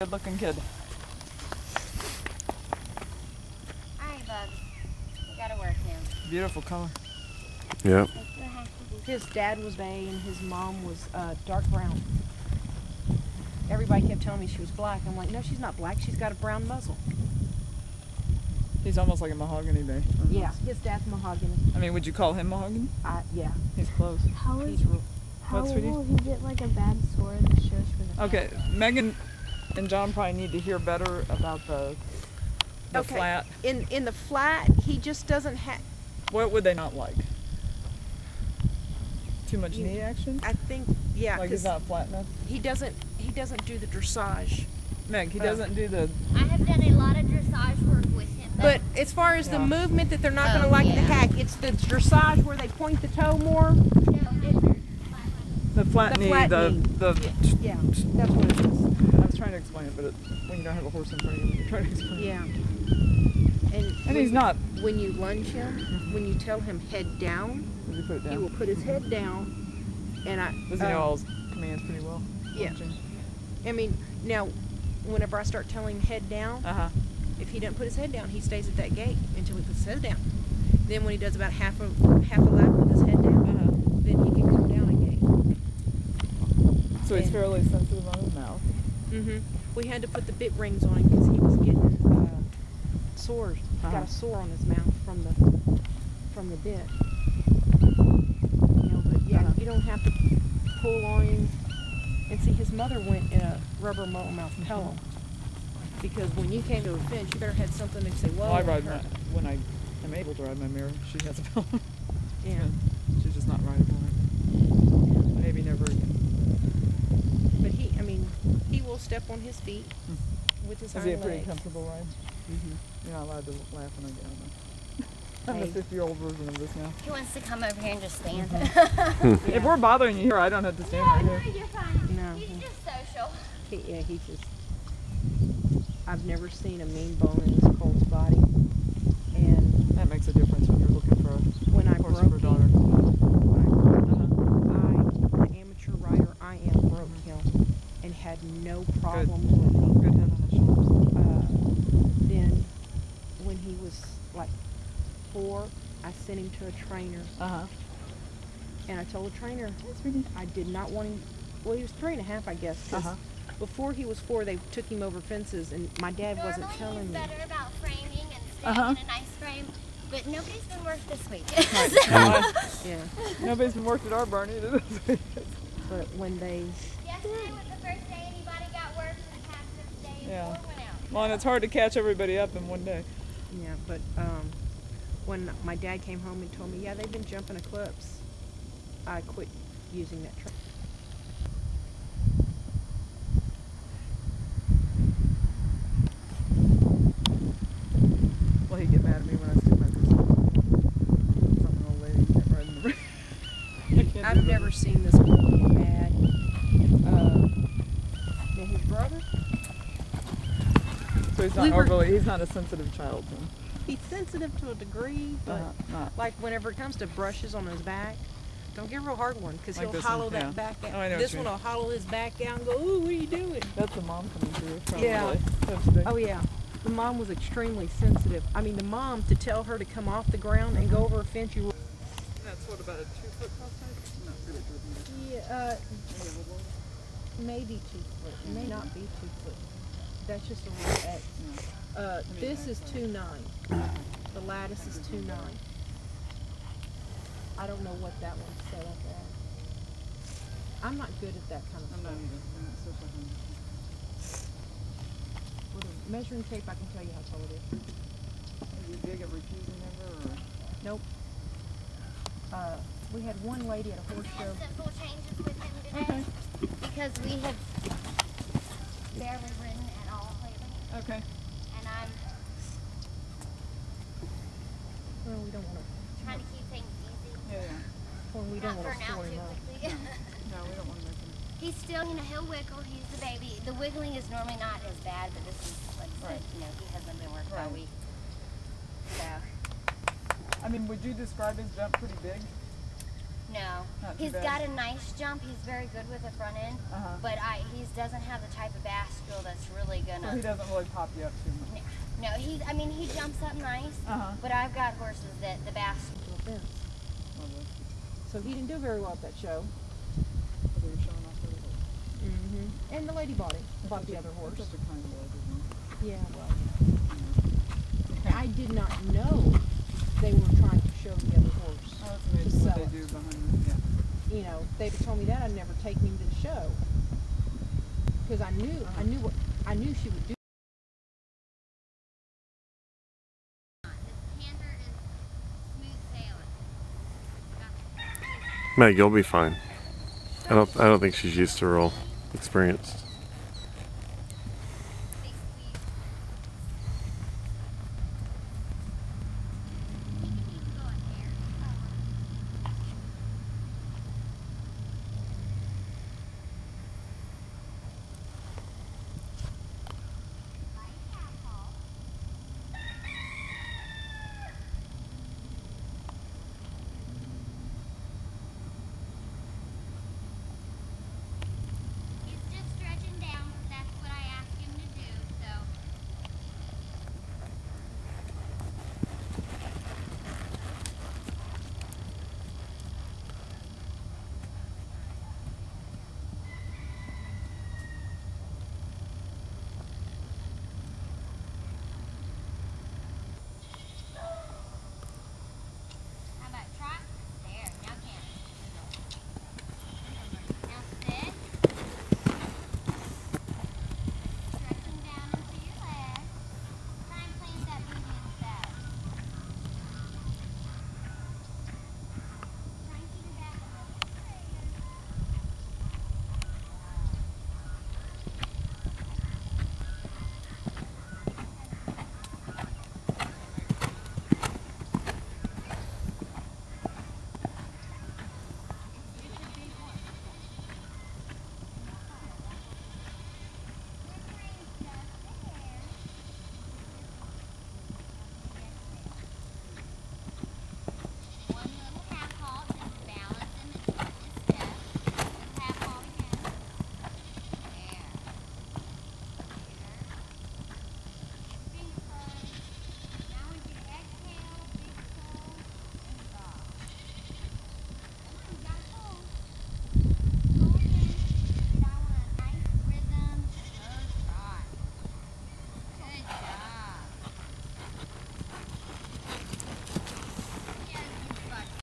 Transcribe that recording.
Good looking kid. Alright, Bugs. We gotta work him. Beautiful color. Yeah. His dad was bay and his mom was dark brown. Everybody kept telling me she was black. I'm like, no, she's not black. She's got a brown muzzle. He's almost like a mahogany bay. Yeah, his dad's mahogany. I mean, would you call him mahogany? Yeah. He's close. How will he get like a bad sore that shows for the Okay, Megan and John probably need to hear better about the flat. In the flat, he just doesn't have. What would they not like? Too much knee action? I think, yeah. Like he's not flat enough? He doesn't do the dressage. Meg, he doesn't do the... I have done a lot of dressage work with him. But as far as the movement that they're not going to like the hack, it's the dressage where they point the toe more. The flat knee, yeah, that's what it is. I was trying to explain it, but when you don't have a horse in front of you, you're trying to explain it. And he's not. When you lunge him, when you tell him head down, Does he put it down? he will put his head down. And Does he know all his commands pretty well? Yeah. Lunging? I mean, now, whenever I start telling him head down, if he doesn't put his head down, he stays at that gate until he puts his head down. Then when he does about half a lap with his head down, then he can come down a gate. So he's fairly sensitive on his mouth. We had to put the bit rings on him because he was getting sores. Got a sore on his mouth from the bit. You know, but yeah, you don't have to pull on him. And see, his mother went in a rubber mouth pillow because when you came to a fence, you better had something to say. Well, I ride when I am able to ride my mirror. She has a pillow. Yeah. She's just not rideable. Right? Maybe never again. But he will step on his feet with his hind legs. Is he a pretty comfortable ride? You're not allowed to laugh when I get on there. I'm the 50-year-old version of this now. He wants to come over here and just stand. If we're bothering you here, I don't have to stand right here. No, you're fine. No. He's just social. He just. I've never seen a mean bone in this colt's body, and that makes a difference when you're looking for a horse for a daughter. The amateur rider I am broke him and had no problem with him. Good head on his shoulders. Then when he was like 4, I sent him to a trainer. And I told the trainer, I did not want him. Well, he was 3.5, I guess. Before he was 4, they took him over fences, and my dad wasn't telling me. Normally he's better about framing and staying in a nice frame, but nobody's been worked this week. Yeah. Nobody's been worked at our barn either this week. But when they... Yesterday was the first day anybody got work for the past 6 days. Yeah. Went out. Well, and it's hard to catch everybody up in one day. Yeah, but when my dad came home and told me, yeah, they've been jumping Eclipse, I quit using that trainer. Well, he'd get mad at me when I stick my fist up. Some old lady can't ride in the ring. I've never seen this colt get mad. And his brother? So he's not he's not a sensitive child then. He's sensitive to a degree, but not. like whenever it comes to brushes on his back, don't get a real hard one because Like he'll hollow that one, back out. Oh, I know This what one you will hollow his back out and go, ooh, what are you doing? That's the mom coming through. Probably. Yeah. Oh yeah. The mom was extremely sensitive. I mean, the mom, to tell her to come off the ground and go over a fence, you... That's what, about a 2-foot cross type? Not really. Yeah, maybe 2 foot. It may not be 2 foot. That's just a little X. This is 2.9. The lattice is 2.9. I don't know what that one's set up at. I'm not good at that kind of stuff. I'm not either. I'm not so far. With a measuring tape, I can tell you how tall it is. Are you big at refusing ever, or? Nope. We had one lady at a horse show. Simple changes with him today because we have barely ridden at all lately. Okay. And I'm Well, we don't want to. trying to keep things easy. Yeah. Well, we don't Not want burn to out store too him up. quickly. No, we don't want to make him. He's still, he'll wiggle. He's the baby. The wiggling is normally not as bad, but this is, like I said, he hasn't been worked all week. So. I mean, would you describe his jump pretty big? No. Not too He's bad. got a nice jump. He's very good with the front end. But he doesn't have the type of bass school that's really gonna. So he doesn't really pop you up too much. No, I mean, he jumps up nice. But I've got horses that the bass. So he didn't do very well at that show. So they were showing off the horse. And the lady bought it. Bought the other horse. That's such a kind word, isn't it? Yeah, well. I did not know they were trying to show the other horse. Oh, that's amazing what they do behind the, You know, if they'd have told me that, I'd never taken him to the show. Because I knew she would do. Meg, you'll be fine. I don't think she's used to real experienced.